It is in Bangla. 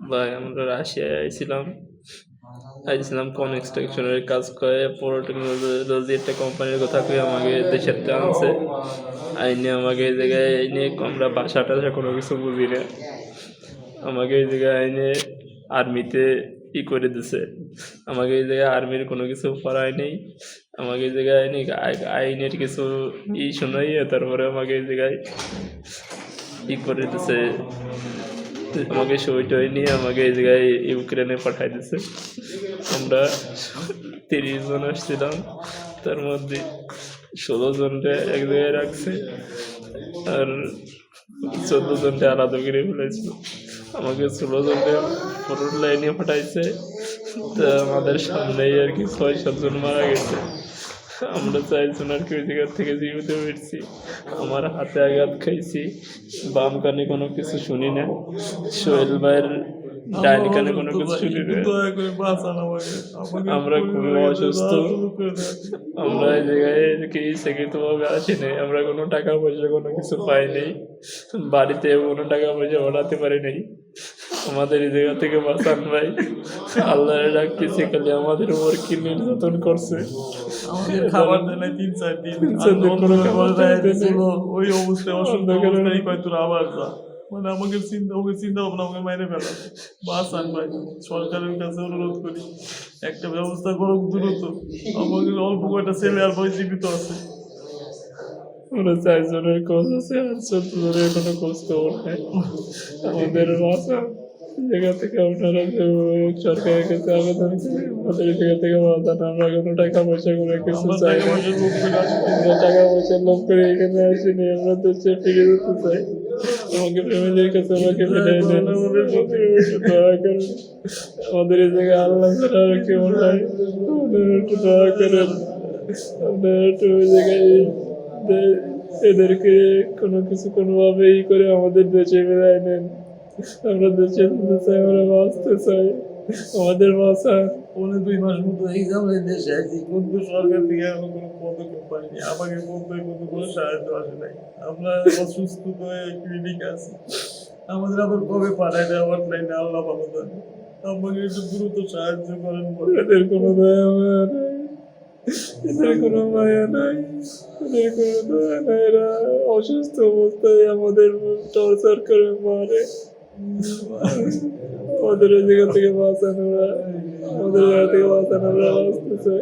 ভাই আমরা রাশিয়ায় আইছিলাম কনস্ট্রাকশনের কাজ করে পুরো টেকনোলজি একটা কোম্পানির কথা কয়ে আমাকে দেশের আনছে আইনে আমাকে এই জায়গায় আইনে আমরা বাসা টাসা কোনো কিছু বুঝি না আমাকে এই জায়গায় আইনে আর্মিতে করে দিছে আমাকে এই জায়গায় আর্মির কোনো কিছু পড়ায় নেই আমাকে এই জায়গায় আইনের কিছু শোনাইয়ে তারপরে আমাকে এই জায়গায় করে দিছে আমাকে সই টই নিয়ে আমাকে এই জায়গায় ইউক্রেনে পাঠাই দিছে আমরা 30 জন আসছিলাম তার মধ্যে 16 জনটা এক জায়গায় রাখছে আর 14 জনটা আলাদা করে ফেলেছিল আমাকে 16 জনটা ফরওয়ার্ড লাইনে পাঠাইছে তা আমাদের সামনেই আর কি 6-7 জন মারা গেছে আমরা 4 জন আর কি ওই জায়গা থেকে জীবিত ফিরছি আমার হাতে আঘাত খাইছি বাম কানে কোনো কিছু শুনি না সোহেল ভাইয়ের ডাইন কানে কোনো কিছু শুনি না আমরা খুবই অসুস্থ আমরা এই জায়গায় কি সেক্ষেত্রে আসি নাই আমরা কোনো টাকা পয়সা কোনো কিছু পাই নাই বাড়িতে কোনো টাকা পয়সা ওঠাতে পারি নাই আমাদের এই জায়গা থেকে বাঁচান ভাই আল্লাহর ডাকতেছি খালি আমাদের উপর কি নির্যাতন করছে আমাদের খাবার দেয় না 3-4 দিন কোনো খাবার দেয় ওই অবস্থায় অসুস্থ অবস্থায় কয় তোরা আবার যা মানে আমাকে চিন্তা ভাবনা আমাকে মাইনে ফেলা বাঁচান ভাই সরকারের কাছে অনুরোধ করি একটা ব্যবস্থা করুক দ্রুত আমাদের অল্প কয়টা ছেলে আর ভাই জীবিত আছে ওরা 4 জনের খোঁজ আছে আর 14 জনের কোনো খোঁজ খবর নেই আমাদের বাসা জায়গা থেকে আপনারা সরকারের কাছে আবেদন করে আমাদের জায়গা থেকে বাঁচান আমরা কোনো টাকা পয়সা করে কিছু চাই না আমরা টাকা পয়সা লোভ করে এখানে আসিনি আমরা দেশে ফিরে যেতে চাই আমাকে ফ্যামিলির কাছে আমাকে ফিরে নেন আমাদের দয়া করেন আমাদের এই জায়গায় আল্লাহ ছাড়া আর কেউ নাই আমাদের একটু দয়া করেন আপনারা একটু ওই জায়গায় এদেরকে কোনো কিছু কোনোভাবে করে আমাদের দেশে ফেরায় নেন আমরা দেশে যেতে চাই আমরা বাঁচতে চাই আমাদের বাঁচা 2 মাস মতো এক্সাম দেশে আছি কিন্তু সরকার থেকে এখন কোনো পদক্ষেপ পাইনি আমাকে কোনো সাহায্য আসে নাই আমরা অসুস্থ হয়ে ক্লিনিক আছি আমাদের আবার কবে পাঠায় দেওয়ার নাই না আল্লাহ ভালো জানে আমাকে একটু দ্রুত সাহায্য করেন এদের কোনো দয়া মায়া নাই এদের কোনো মায়া নাই এদের কোনো দয়া নাই এরা অসুস্থ অবস্থায় আমাদের টর্চার করে মারে আমাদের জায়গা থেকে বাঁচানো আমরা বাঁচতে চাই